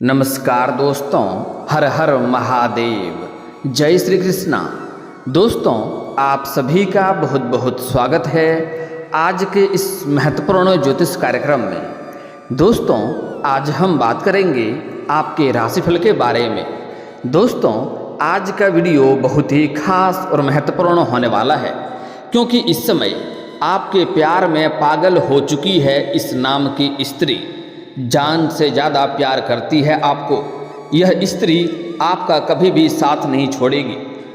नमस्कार दोस्तों, हर हर महादेव, जय श्री कृष्णा। दोस्तों, आप सभी का बहुत बहुत स्वागत है आज के इस महत्वपूर्ण ज्योतिष कार्यक्रम में। दोस्तों, आज हम बात करेंगे आपके राशिफल के बारे में। दोस्तों, आज का वीडियो बहुत ही खास और महत्वपूर्ण होने वाला है, क्योंकि इस समय आपके प्यार में पागल हो चुकी है इस नाम की स्त्री। जान से ज़्यादा प्यार करती है आपको। यह स्त्री आपका कभी भी साथ नहीं छोड़ेगी।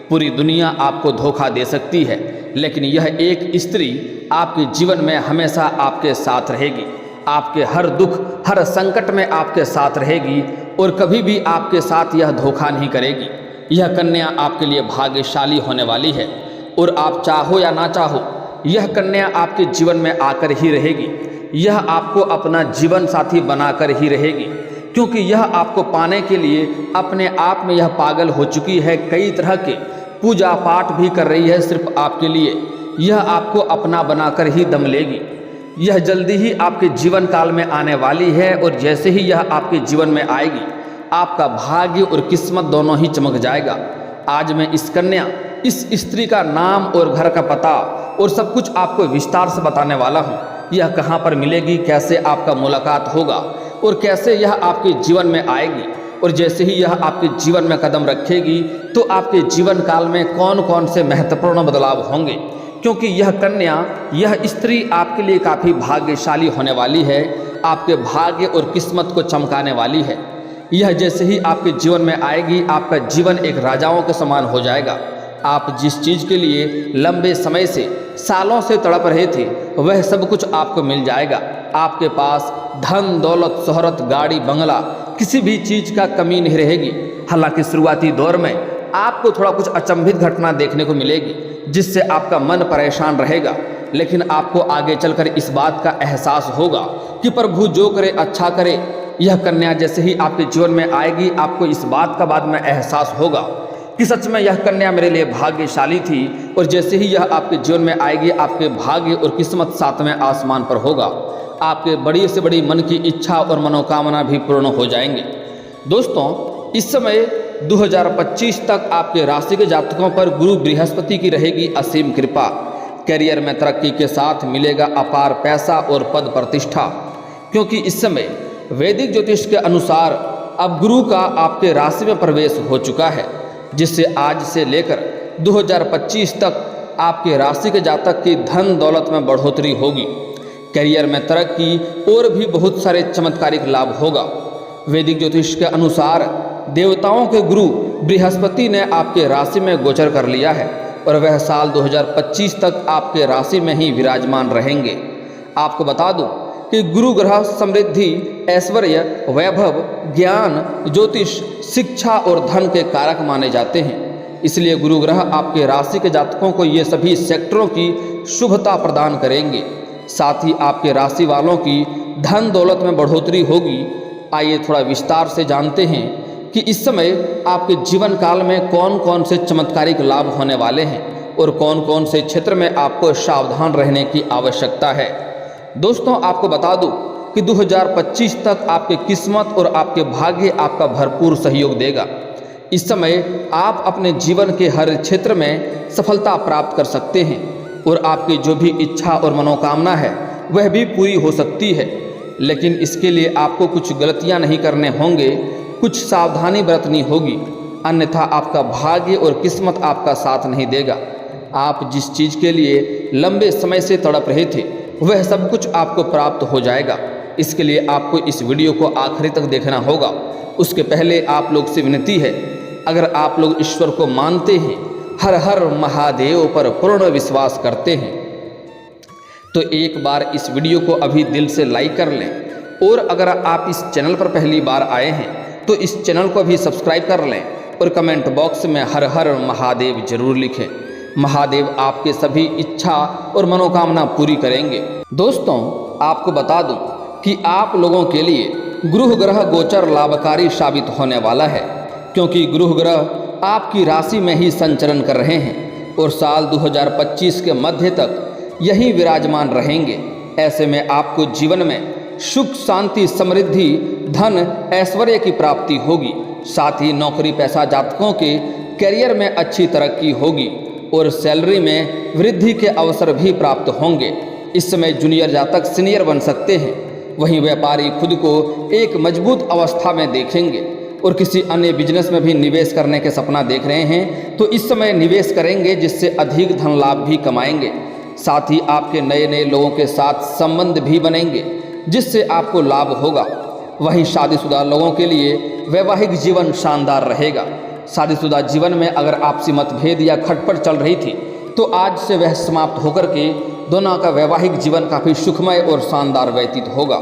पूरी दुनिया आपको धोखा दे सकती है, लेकिन यह एक स्त्री आपके जीवन में हमेशा आपके साथ रहेगी। आपके हर दुख, हर संकट में आपके साथ रहेगी और कभी भी आपके साथ यह धोखा नहीं करेगी। यह कन्या आपके लिए भाग्यशाली होने वाली है और आप चाहो या ना चाहो, यह कन्या आपके जीवन में आकर ही रहेगी। यह आपको अपना जीवन साथी बनाकर ही रहेगी, क्योंकि यह आपको पाने के लिए अपने आप में यह पागल हो चुकी है। कई तरह के पूजा पाठ भी कर रही है सिर्फ आपके लिए। यह आपको अपना बनाकर ही दम लेगी। यह जल्दी ही आपके जीवन काल में आने वाली है और जैसे ही यह आपके जीवन में आएगी, आपका भाग्य और किस्मत दोनों ही चमक जाएगा। आज मैं इस कन्या, इस स्त्री का नाम और घर का पता और सब कुछ आपको विस्तार से बताने वाला हूँ। यह कहाँ पर मिलेगी, कैसे आपका मुलाकात होगा और कैसे यह आपके जीवन में आएगी, और जैसे ही यह आपके जीवन में कदम रखेगी तो आपके जीवन काल में कौन कौन से महत्वपूर्ण बदलाव होंगे, क्योंकि यह कन्या, यह स्त्री आपके लिए काफ़ी भाग्यशाली होने वाली है। आपके भाग्य और किस्मत को चमकाने वाली है। यह जैसे ही आपके जीवन में आएगी, आपका जीवन एक राजाओं के समान हो जाएगा। आप जिस चीज़ के लिए लंबे समय से, सालों से तड़प रहे थे, वह सब कुछ आपको मिल जाएगा। आपके पास धन दौलत, शोहरत, गाड़ी, बंगला, किसी भी चीज़ का कमी नहीं रहेगी। हालांकि शुरुआती दौर में आपको थोड़ा कुछ अचंभित घटना देखने को मिलेगी, जिससे आपका मन परेशान रहेगा, लेकिन आपको आगे चलकर इस बात का एहसास होगा कि प्रभु जो करे अच्छा करे। यह कन्या जैसे ही आपके जीवन में आएगी, आपको इस बात का बाद में एहसास होगा कि सच में यह कन्या मेरे लिए भाग्यशाली थी, और जैसे ही यह आपके जीवन में आएगी, आपके भाग्य और किस्मत सातवें आसमान पर होगा। आपके बड़ी से बड़ी मन की इच्छा और मनोकामना भी पूर्ण हो जाएंगे। दोस्तों, इस समय 2025 तक आपके राशि के जातकों पर गुरु बृहस्पति की रहेगी असीम कृपा। करियर में तरक्की के साथ मिलेगा अपार पैसा और पद प्रतिष्ठा, क्योंकि इस समय वैदिक ज्योतिष के अनुसार अब गुरु का आपके राशि में प्रवेश हो चुका है, जिससे आज से लेकर 2025 तक आपके राशि के जातक की धन दौलत में बढ़ोतरी होगी। करियर में तरक्की और भी बहुत सारे चमत्कारिक लाभ होगा। वैदिक ज्योतिष के अनुसार देवताओं के गुरु बृहस्पति ने आपके राशि में गोचर कर लिया है और वह साल 2025 तक आपके राशि में ही विराजमान रहेंगे। आपको बता दूं कि गुरु ग्रह समृद्धि, ऐश्वर्य, वैभव, ज्ञान, ज्योतिष, शिक्षा और धन के कारक माने जाते हैं। इसलिए गुरु ग्रह आपके राशि के जातकों को ये सभी सेक्टरों की शुभता प्रदान करेंगे। साथ ही आपके राशि वालों की धन दौलत में बढ़ोतरी होगी। आइए थोड़ा विस्तार से जानते हैं कि इस समय आपके जीवन काल में कौन कौन से चमत्कारिक लाभ होने वाले हैं और कौन कौन से क्षेत्र में आपको सावधान रहने की आवश्यकता है। दोस्तों, आपको बता दूं कि 2025 तक आपके किस्मत और आपके भाग्य आपका भरपूर सहयोग देगा। इस समय आप अपने जीवन के हर क्षेत्र में सफलता प्राप्त कर सकते हैं और आपकी जो भी इच्छा और मनोकामना है वह भी पूरी हो सकती है। लेकिन इसके लिए आपको कुछ गलतियां नहीं करने होंगे, कुछ सावधानी बरतनी होगी, अन्यथा आपका भाग्य और किस्मत आपका साथ नहीं देगा। आप जिस चीज़ के लिए लंबे समय से तड़प रहे थे, वह सब कुछ आपको प्राप्त हो जाएगा। इसके लिए आपको इस वीडियो को आखिरी तक देखना होगा। उसके पहले आप लोग से विनती है, अगर आप लोग ईश्वर को मानते हैं, हर हर महादेव पर पूर्ण विश्वास करते हैं, तो एक बार इस वीडियो को अभी दिल से लाइक कर लें। और अगर आप इस चैनल पर पहली बार आए हैं तो इस चैनल को भी सब्सक्राइब कर लें और कमेंट बॉक्स में हर हर महादेव जरूर लिखें। महादेव आपके सभी इच्छा और मनोकामना पूरी करेंगे। दोस्तों, आपको बता दूं कि आप लोगों के लिए गुरु ग्रह गोचर लाभकारी साबित होने वाला है, क्योंकि गुरु ग्रह आपकी राशि में ही संचरण कर रहे हैं और साल 2025 के मध्य तक यही विराजमान रहेंगे। ऐसे में आपको जीवन में सुख, शांति, समृद्धि, धन ऐश्वर्य की प्राप्ति होगी। साथ ही नौकरी पैसा जातकों के करियर में अच्छी तरक्की होगी और सैलरी में वृद्धि के अवसर भी प्राप्त होंगे। इस समय जूनियर जातक सीनियर बन सकते हैं। वहीं व्यापारी खुद को एक मजबूत अवस्था में देखेंगे और किसी अन्य बिजनेस में भी निवेश करने के सपना देख रहे हैं तो इस समय निवेश करेंगे, जिससे अधिक धन लाभ भी कमाएंगे। साथ ही आपके नए नए लोगों के साथ संबंध भी बनेंगे, जिससे आपको लाभ होगा। वहीं शादीशुदा लोगों के लिए वैवाहिक जीवन शानदार रहेगा। शादीशुदा जीवन में अगर आपसी मतभेद या खटपट चल रही थी तो आज से वह समाप्त होकर के दोनों का वैवाहिक जीवन काफ़ी सुखमय और शानदार व्यतीत होगा।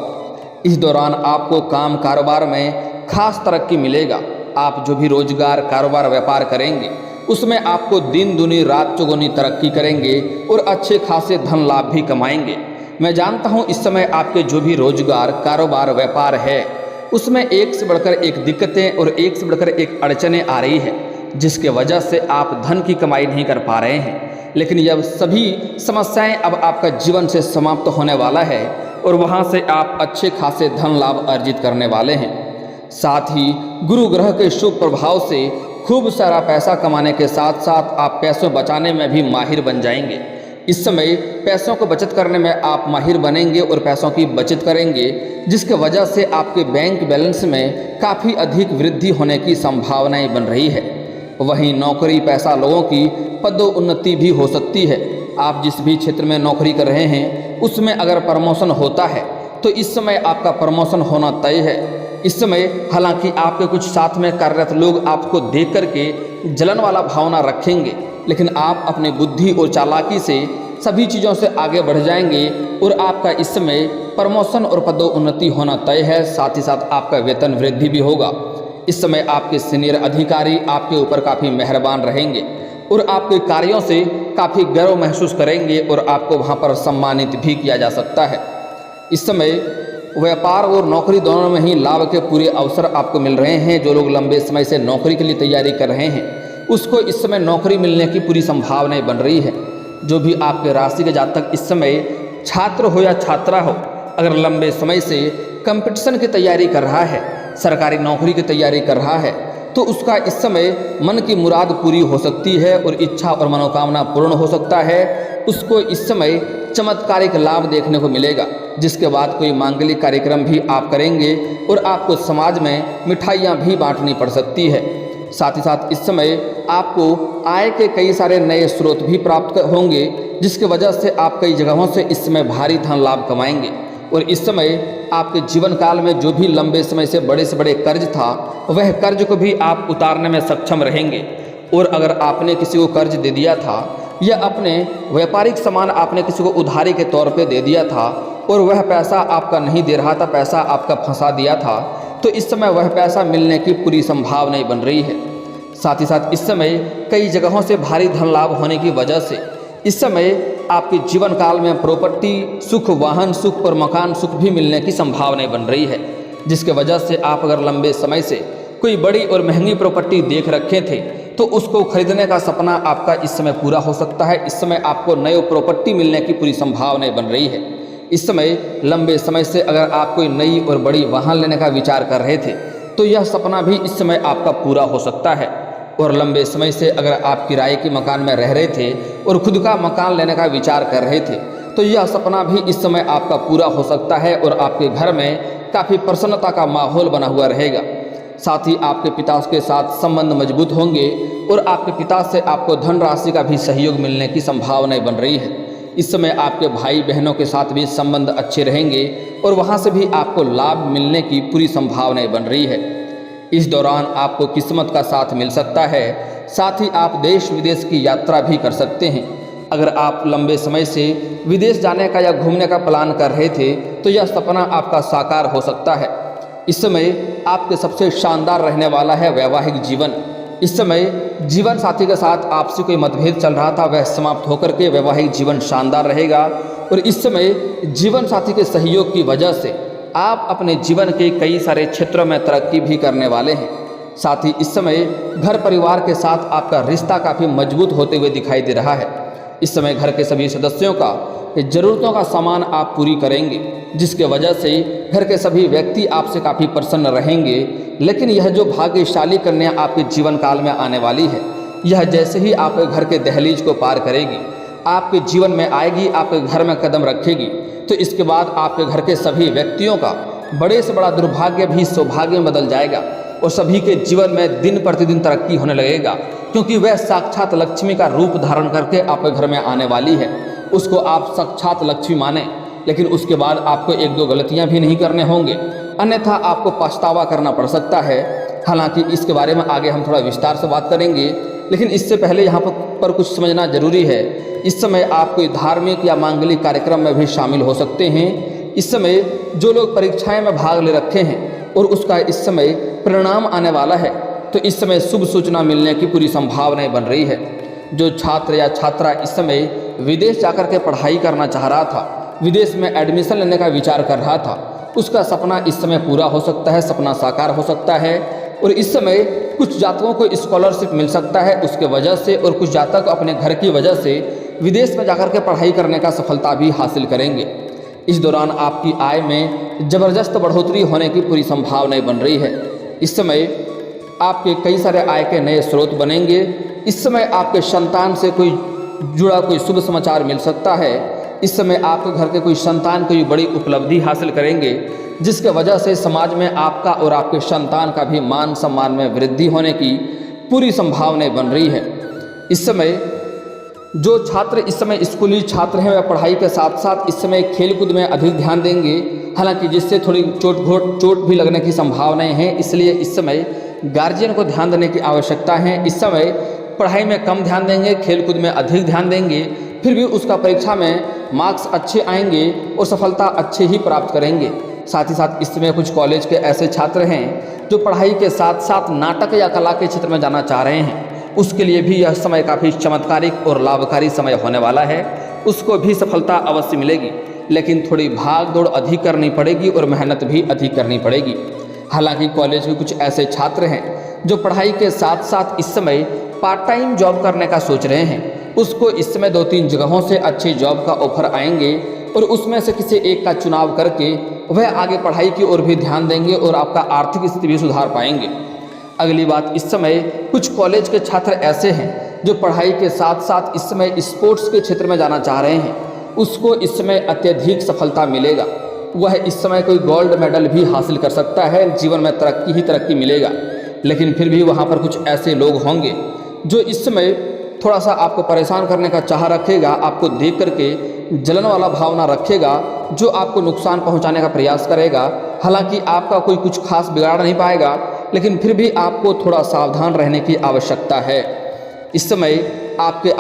इस दौरान आपको काम कारोबार में खास तरक्की मिलेगा। आप जो भी रोजगार कारोबार व्यापार करेंगे उसमें आपको दिन दुनी रात चौगुनी तरक्की करेंगे और अच्छे खासे धन लाभ भी कमाएंगे। मैं जानता हूं इस समय आपके जो भी रोजगार कारोबार व्यापार है उसमें एक से बढ़कर एक दिक्कतें और एक से बढ़कर एक अड़चनें आ रही है, जिसके वजह से आप धन की कमाई नहीं कर पा रहे हैं। लेकिन यह सभी समस्याएं अब आपका जीवन से समाप्त होने वाला है और वहां से आप अच्छे खासे धन लाभ अर्जित करने वाले हैं। साथ ही गुरु ग्रह के शुभ प्रभाव से खूब सारा पैसा कमाने के साथ साथ आप पैसों बचाने में भी माहिर बन जाएंगे। इस समय पैसों को बचत करने में आप माहिर बनेंगे और पैसों की बचत करेंगे, जिसके वजह से आपके बैंक बैलेंस में काफ़ी अधिक वृद्धि होने की संभावनाएं बन रही है। वहीं नौकरी पैसा लोगों की पदोन्नति भी हो सकती है। आप जिस भी क्षेत्र में नौकरी कर रहे हैं उसमें अगर प्रमोशन होता है तो इस समय आपका प्रमोशन होना तय है। इस समय हालांकि आपके कुछ साथ में कार्यरत लोग आपको देख करके जलन वाला भावना रखेंगे, लेकिन आप अपनी बुद्धि और चालाकी से सभी चीज़ों से आगे बढ़ जाएंगे और आपका इस समय प्रमोशन और पदोन्नति होना तय है। साथ ही साथ आपका वेतन वृद्धि भी होगा। इस समय आपके सीनियर अधिकारी आपके ऊपर काफ़ी मेहरबान रहेंगे और आपके कार्यों से काफ़ी गर्व महसूस करेंगे और आपको वहाँ पर सम्मानित भी किया जा सकता है। इस समय व्यापार और नौकरी दोनों में ही लाभ के पूरे अवसर आपको मिल रहे हैं। जो लोग लंबे समय से नौकरी के लिए तैयारी कर रहे हैं उसको इस समय नौकरी मिलने की पूरी संभावनाएं बन रही है। जो भी आपके राशि के जातक इस समय छात्र हो या छात्रा हो, अगर लंबे समय से कंपटीशन की तैयारी कर रहा है, सरकारी नौकरी की तैयारी कर रहा है, तो उसका इस समय मन की मुराद पूरी हो सकती है और इच्छा और मनोकामना पूर्ण हो सकता है। उसको इस समय चमत्कारिक लाभ देखने को मिलेगा, जिसके बाद कोई मांगलिक कार्यक्रम भी आप करेंगे और आपको समाज में मिठाइयाँ भी बांटनी पड़ सकती है। साथ ही साथ इस समय आपको आय के कई सारे नए स्रोत भी प्राप्त होंगे, जिसकी वजह से आप कई जगहों से इस समय भारी धन लाभ कमाएंगे। और इस समय आपके जीवन काल में जो भी लंबे समय से बड़े कर्ज था वह कर्ज को भी आप उतारने में सक्षम रहेंगे। और अगर आपने किसी को कर्ज दे दिया था या अपने व्यापारिक सामान आपने किसी को उधारी के तौर पे दे दिया था और वह पैसा आपका नहीं दे रहा था, पैसा आपका फंसा दिया था, तो इस समय वह पैसा मिलने की पूरी संभावनाएं बन रही है। साथ ही साथ इस समय कई जगहों से भारी धन लाभ होने की वजह से इस समय आपके जीवन काल में प्रॉपर्टी सुख, वाहन सुख और मकान सुख भी मिलने की संभावनाएं बन रही है, जिसके वजह से आप अगर लंबे समय से कोई बड़ी और महंगी प्रॉपर्टी देख रखे थे तो उसको खरीदने का सपना आपका इस समय पूरा हो सकता है। इस समय आपको नई प्रॉपर्टी मिलने की पूरी संभावनाएं बन रही है। इस समय लंबे समय से अगर आप कोई नई और बड़ी वाहन लेने का विचार कर रहे थे तो यह सपना भी इस समय आपका पूरा हो सकता है। और लंबे समय से अगर आप किराए के मकान में रह रहे थे और खुद का मकान लेने का विचार कर रहे थे तो यह सपना भी इस समय आपका पूरा हो सकता है और आपके घर में काफ़ी प्रसन्नता का माहौल बना हुआ रहेगा। साथ ही आपके पिता के साथ संबंध मजबूत होंगे और आपके पिता से आपको धनराशि का भी सहयोग मिलने की संभावनाएं बन रही है। इस समय आपके भाई बहनों के साथ भी संबंध अच्छे रहेंगे और वहां से भी आपको लाभ मिलने की पूरी संभावनाएं बन रही है। इस दौरान आपको किस्मत का साथ मिल सकता है। साथ ही आप देश विदेश की यात्रा भी कर सकते हैं। अगर आप लंबे समय से विदेश जाने का या घूमने का प्लान कर रहे थे तो यह सपना आपका साकार हो सकता है। इस समय आपके सबसे शानदार रहने वाला है वैवाहिक जीवन। इस समय जीवन साथी के साथ आपसी कोई मतभेद चल रहा था वह समाप्त होकर के वैवाहिक जीवन शानदार रहेगा। और इस समय जीवन साथी के सहयोग की वजह से आप अपने जीवन के कई सारे क्षेत्रों में तरक्की भी करने वाले हैं। साथ ही इस समय घर परिवार के साथ आपका रिश्ता काफ़ी मजबूत होते हुए दिखाई दे रहा है। इस समय घर के सभी सदस्यों का ज़रूरतों का सामान आप पूरी करेंगे, जिसके वजह से घर के सभी व्यक्ति आपसे काफ़ी प्रसन्न रहेंगे। लेकिन यह जो भाग्यशाली कन्या आपके जीवन काल में आने वाली है, यह जैसे ही आपके घर के दहलीज को पार करेगी, आपके जीवन में आएगी, आपके घर में कदम रखेगी, तो इसके बाद आपके घर के सभी व्यक्तियों का बड़े से बड़ा दुर्भाग्य भी सौभाग्य में बदल जाएगा और सभी के जीवन में दिन प्रतिदिन तरक्की होने लगेगा, क्योंकि वह साक्षात लक्ष्मी का रूप धारण करके आपके घर में आने वाली है। उसको आप साक्षात लक्ष्मी माने, लेकिन उसके बाद आपको एक दो गलतियां भी नहीं करने होंगे, अन्यथा आपको पछतावा करना पड़ सकता है। हालांकि इसके बारे में आगे हम थोड़ा विस्तार से बात करेंगे, लेकिन इससे पहले यहाँ पर कुछ समझना जरूरी है। इस समय आप कोई धार्मिक या मांगलिक कार्यक्रम में भी शामिल हो सकते हैं। इस समय जो लोग परीक्षाएं में भाग ले रखे हैं और उसका इस समय परिणाम आने वाला है, तो इस समय शुभ सूचना मिलने की पूरी संभावनाएं बन रही है। जो छात्र या छात्रा इस समय विदेश जाकर के पढ़ाई करना चाह रहा था, विदेश में एडमिशन लेने का विचार कर रहा था, उसका सपना इस समय पूरा हो सकता है, सपना साकार हो सकता है। और इस समय कुछ जातकों को स्कॉलरशिप मिल सकता है उसके वजह से, और कुछ जातक अपने घर की वजह से विदेश में जाकर के पढ़ाई करने का सफलता भी हासिल करेंगे। इस दौरान आपकी आय में ज़बरदस्त बढ़ोतरी होने की पूरी संभावनाएं बन रही है। इस समय आपके कई सारे आय के नए स्रोत बनेंगे। इस समय आपके संतान से कोई जुड़ा कोई शुभ समाचार मिल सकता है। इस समय आपके घर के कोई संतान कोई बड़ी उपलब्धि हासिल करेंगे, जिसके वजह से समाज में आपका और आपके संतान का भी मान सम्मान में वृद्धि होने की पूरी संभावनाएं बन रही है। इस समय जो छात्र इस समय स्कूली छात्र हैं, वह पढ़ाई के साथ साथ इस समय खेलकूद में अधिक ध्यान देंगे, हालांकि जिससे थोड़ी चोट भी लगने की संभावनाएं हैं। इसलिए इस समय गार्जियन को ध्यान देने की आवश्यकता है। इस समय पढ़ाई में कम ध्यान देंगे, खेलकूद में अधिक ध्यान देंगे, फिर भी उसका परीक्षा में मार्क्स अच्छे आएंगे और सफलता अच्छे ही प्राप्त करेंगे। साथ ही साथ इस समय कुछ कॉलेज के ऐसे छात्र हैं जो पढ़ाई के साथ साथ नाटक या कला के क्षेत्र में जाना चाह रहे हैं, उसके लिए भी यह समय काफ़ी चमत्कारिक और लाभकारी समय होने वाला है। उसको भी सफलता अवश्य मिलेगी, लेकिन थोड़ी भाग दौड़ अधिक करनी पड़ेगी और मेहनत भी अधिक करनी पड़ेगी। हालांकि कॉलेज के कुछ ऐसे छात्र हैं जो पढ़ाई के साथ साथ इस समय पार्ट टाइम जॉब करने का सोच रहे हैं, उसको इस समय 2-3 जगहों से अच्छी जॉब का ऑफर आएंगे और उसमें से किसी एक का चुनाव करके वह आगे पढ़ाई की ओर भी ध्यान देंगे और आपका आर्थिक स्थिति भी सुधार पाएंगे। अगली बात, इस समय कुछ कॉलेज के छात्र ऐसे हैं जो पढ़ाई के साथ साथ इस समय स्पोर्ट्स के क्षेत्र में जाना चाह रहे हैं, उसको इस समय अत्यधिक सफलता मिलेगा। वह इस समय कोई गोल्ड मेडल भी हासिल कर सकता है, जीवन में तरक्की ही तरक्की मिलेगा। लेकिन फिर भी वहाँ पर कुछ ऐसे लोग होंगे जो इस समय थोड़ा सा आपको परेशान करने का चाह रखेगा, आपको देख करके जलन वाला भावना रखेगा, जो आपको नुकसान पहुंचाने का प्रयास करेगा। हालांकि आपका कोई कुछ खास बिगाड़ नहीं पाएगा, लेकिन फिर भी आपको थोड़ा सावधान रहने की आवश्यकता है। इस समय आपके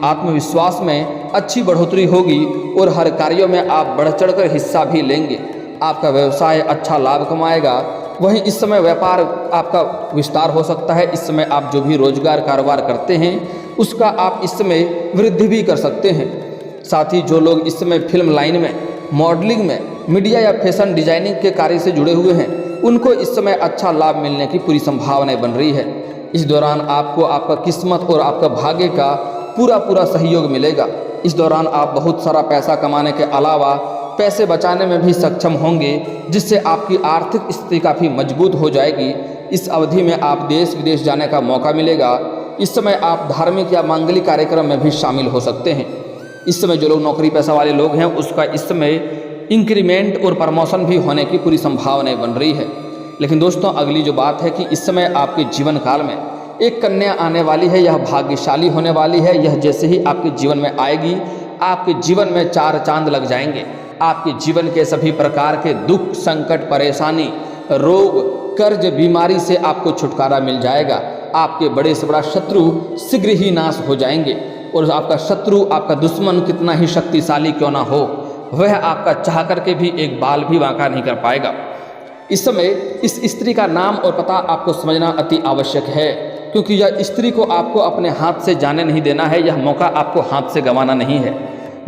आत्मविश्वास में अच्छी बढ़ोतरी होगी और हर कार्यों में आप बढ़ चढ़कर हिस्सा भी लेंगे। आपका व्यवसाय अच्छा लाभ कमाएगा। वहीं इस समय व्यापार आपका विस्तार हो सकता है। इस समय आप जो भी रोजगार कारोबार करते हैं उसका आप इस समय वृद्धि भी कर सकते हैं। साथ ही जो लोग इस समय फिल्म लाइन में, मॉडलिंग में, मीडिया या फैशन डिजाइनिंग के कार्य से जुड़े हुए हैं, उनको इस समय अच्छा लाभ मिलने की पूरी संभावनाएं बन रही है। इस दौरान आपको आपका किस्मत और आपका भाग्य का पूरा सहयोग मिलेगा। इस दौरान आप बहुत सारा पैसा कमाने के अलावा पैसे बचाने में भी सक्षम होंगे, जिससे आपकी आर्थिक स्थिति काफ़ी मजबूत हो जाएगी। इस अवधि में आप देश विदेश जाने का मौका मिलेगा। इस समय आप धार्मिक या मांगलिक कार्यक्रम में भी शामिल हो सकते हैं। इस समय जो लोग नौकरी पेशा वाले लोग हैं, उसका इस समय इंक्रीमेंट और प्रमोशन भी होने की पूरी संभावनाएं बन रही है। लेकिन दोस्तों, अगली जो बात है कि इस समय आपके जीवन काल में एक कन्या आने वाली है, यह भाग्यशाली होने वाली है। यह जैसे ही आपके जीवन में आएगी, आपके जीवन में 4 चांद लग जाएंगे। आपके जीवन के सभी प्रकार के दुख, संकट, परेशानी, रोग, कर्ज, बीमारी से आपको छुटकारा मिल जाएगा। आपके बड़े से बड़ा शत्रु शीघ्र ही नाश हो जाएंगे और आपका शत्रु, आपका दुश्मन कितना ही शक्तिशाली क्यों ना हो, वह आपका चाह करके भी एक बाल भी बांका नहीं कर पाएगा। इस समय इस स्त्री का नाम और पता आपको समझना अति आवश्यक है, क्योंकि यह स्त्री को आपको अपने हाथ से जाने नहीं देना है। यह मौका आपको हाथ से गंवाना नहीं है।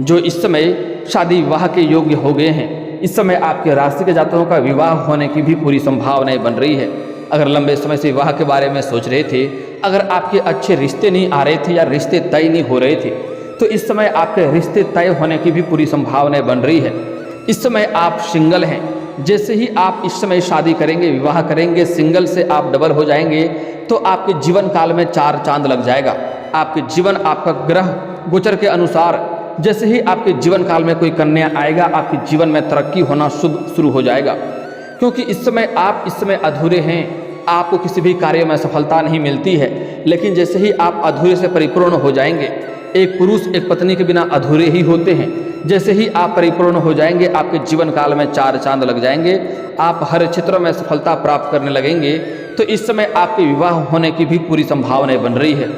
जो इस समय शादी विवाह के योग्य हो गए हैं, इस समय आपके राशि के जातकों का विवाह होने की भी पूरी संभावनाएं बन रही है। अगर लंबे समय से विवाह के बारे में सोच रहे थे, अगर आपके अच्छे रिश्ते नहीं आ रहे थे या रिश्ते तय नहीं हो रहे थे, तो इस समय आपके रिश्ते तय होने की भी पूरी संभावनाएं बन रही है। इस समय आप सिंगल हैं, जैसे ही आप इस समय शादी करेंगे, विवाह करेंगे, सिंगल से आप डबल हो जाएंगे तो आपके जीवन काल में 4 चांद लग जाएगा। आपके जीवन, आपका ग्रह गोचर के अनुसार जैसे ही आपके जीवन काल में कोई कन्या आएगा, आपके जीवन में तरक्की होना शुरू हो जाएगा। क्योंकि इस समय आप अधूरे हैं, आपको किसी भी कार्य में सफलता नहीं मिलती है। लेकिन जैसे ही आप अधूरे से परिपूर्ण हो जाएंगे, एक पुरुष एक पत्नी के बिना अधूरे ही होते हैं, जैसे ही आप परिपूर्ण हो जाएंगे आपके जीवन काल में 4 चांद लग जाएंगे, आप हर क्षेत्र में सफलता प्राप्त करने लगेंगे। तो इस समय आपके विवाह होने की भी पूरी संभावनाएं बन रही है।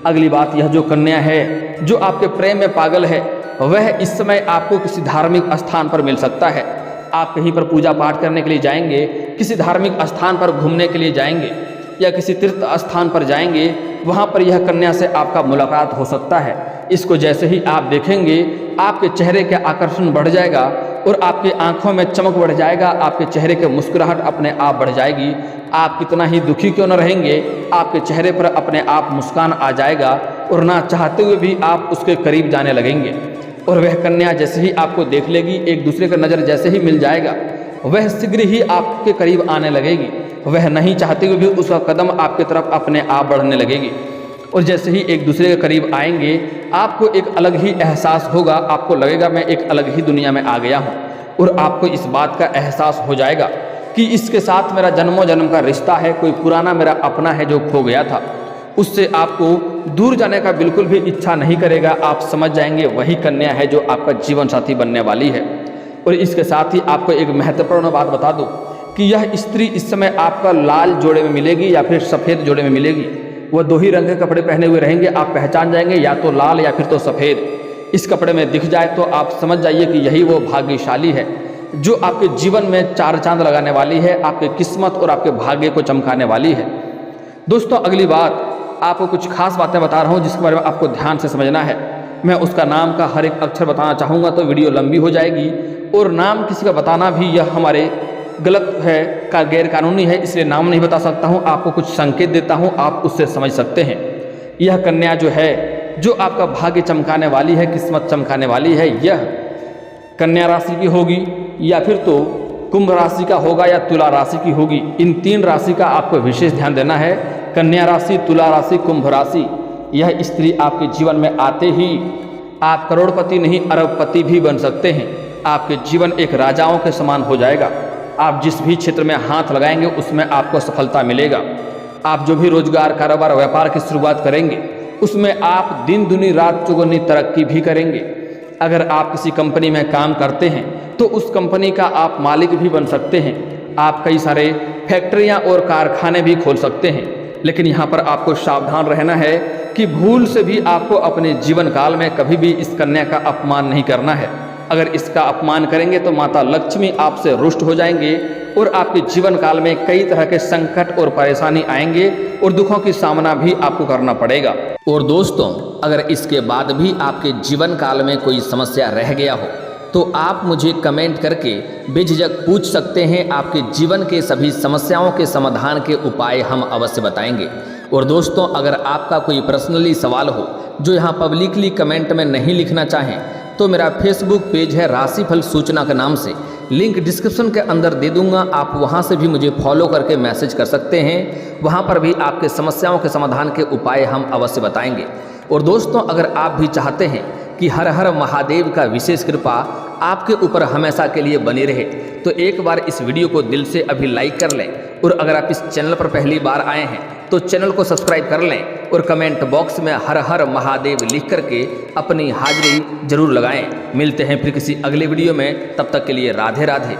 अगली बात, यह जो कन्या है जो आपके प्रेम में पागल है, वह इस समय आपको किसी धार्मिक स्थान पर मिल सकता है। आप कहीं पर पूजा पाठ करने के लिए जाएंगे, किसी धार्मिक स्थान पर घूमने के लिए जाएंगे या किसी तीर्थ स्थान पर जाएंगे, वहाँ पर यह कन्या से आपका मुलाकात हो सकता है। इसको जैसे ही आप देखेंगे आपके चेहरे का आकर्षण बढ़ जाएगा और आपकी आंखों में चमक बढ़ जाएगा, आपके चेहरे की मुस्कुराहट अपने आप बढ़ जाएगी। आप कितना ही दुखी क्यों न रहेंगे, आपके चेहरे पर अपने आप मुस्कान आ जाएगा और ना चाहते हुए भी आप उसके करीब जाने लगेंगे। और वह कन्या जैसे ही आपको देख लेगी, एक दूसरे का नज़र जैसे ही मिल जाएगा, वह शीघ्र ही आपके करीब आने लगेगी। वह नहीं चाहते हुए भी उसका कदम आपकी तरफ अपने आप बढ़ने लगेगी। और जैसे ही एक दूसरे के करीब आएंगे, आपको एक अलग ही एहसास होगा, आपको लगेगा मैं एक अलग ही दुनिया में आ गया हूँ। और आपको इस बात का एहसास हो जाएगा कि इसके साथ मेरा जन्मों जन्म का रिश्ता है, कोई पुराना मेरा अपना है जो खो गया था। उससे आपको दूर जाने का बिल्कुल भी इच्छा नहीं करेगा। आप समझ जाएंगे वही कन्या है जो आपका जीवन साथी बनने वाली है। और इसके साथ ही आपको एक महत्वपूर्ण बात बता दूं कि यह स्त्री इस समय आपका लाल जोड़े में मिलेगी या फिर सफ़ेद जोड़े में मिलेगी। वह 2 ही रंग के कपड़े पहने हुए रहेंगे, आप पहचान जाएंगे या तो लाल या फिर तो सफ़ेद। इस कपड़े में दिख जाए तो आप समझ जाइए कि यही वो भाग्यशाली है जो आपके जीवन में 4 चांद लगाने वाली है, आपके किस्मत और आपके भाग्य को चमकाने वाली है। दोस्तों, अगली बात आपको कुछ खास बातें बता रहा हूँ जिसके बारे में आपको ध्यान से समझना है। मैं उसका नाम का हर एक अक्षर बताना चाहूँगा तो वीडियो लंबी हो जाएगी, और नाम किसी का बताना भी यह हमारे गलत है, का गैर कानूनी है, इसलिए नाम नहीं बता सकता हूँ। आपको कुछ संकेत देता हूँ, आप उससे समझ सकते हैं। यह कन्या जो है जो आपका भाग्य चमकाने वाली है, किस्मत चमकाने वाली है, यह कन्या राशि की होगी या फिर तो कुंभ राशि का होगा या तुला राशि की होगी। इन 3 राशि का आपको विशेष ध्यान देना है। कन्या राशि, तुला राशि, कुंभ राशि। यह स्त्री आपके जीवन में आते ही आप करोड़पति नहीं अरबपति भी बन सकते हैं। आपके जीवन एक राजाओं के समान हो जाएगा। आप जिस भी क्षेत्र में हाथ लगाएंगे उसमें आपको सफलता मिलेगा। आप जो भी रोजगार, कारोबार, व्यापार की शुरुआत करेंगे उसमें आप दिन दुनी रात चौगुनी तरक्की भी करेंगे। अगर आप किसी कंपनी में काम करते हैं तो उस कंपनी का आप मालिक भी बन सकते हैं। आप कई सारे फैक्ट्रियां और कारखाने भी खोल सकते हैं। लेकिन यहाँ पर आपको सावधान रहना है कि भूल से भी आपको अपने जीवन काल में कभी भी इस कन्या का अपमान नहीं करना है। अगर इसका अपमान करेंगे तो माता लक्ष्मी आपसे रुष्ट हो जाएंगे और आपके जीवन काल में कई तरह के संकट और परेशानी आएंगे और दुखों की सामना भी आपको करना पड़ेगा। और दोस्तों, अगर इसके बाद भी आपके जीवन काल में कोई समस्या रह गया हो तो आप मुझे कमेंट करके बेझिझक पूछ सकते हैं। आपके जीवन के सभी समस्याओं के समाधान के उपाय हम अवश्य बताएंगे। और दोस्तों, अगर आपका कोई पर्सनली सवाल हो जो यहाँ पब्लिकली कमेंट में नहीं लिखना चाहें तो मेरा फेसबुक पेज है राशिफल सूचना के नाम से, लिंक डिस्क्रिप्शन के अंदर दे दूंगा। आप वहां से भी मुझे फॉलो करके मैसेज कर सकते हैं। वहां पर भी आपके समस्याओं के समाधान के उपाय हम अवश्य बताएंगे। और दोस्तों, अगर आप भी चाहते हैं कि हर हर महादेव का विशेष कृपा आपके ऊपर हमेशा के लिए बनी रहे तो एक बार इस वीडियो को दिल से अभी लाइक कर लें। और अगर आप इस चैनल पर पहली बार आए हैं तो चैनल को सब्सक्राइब कर लें और कमेंट बॉक्स में हर हर महादेव लिख करके अपनी हाजिरी जरूर लगाएं। मिलते हैं फिर किसी अगले वीडियो में, तब तक के लिए राधे राधे।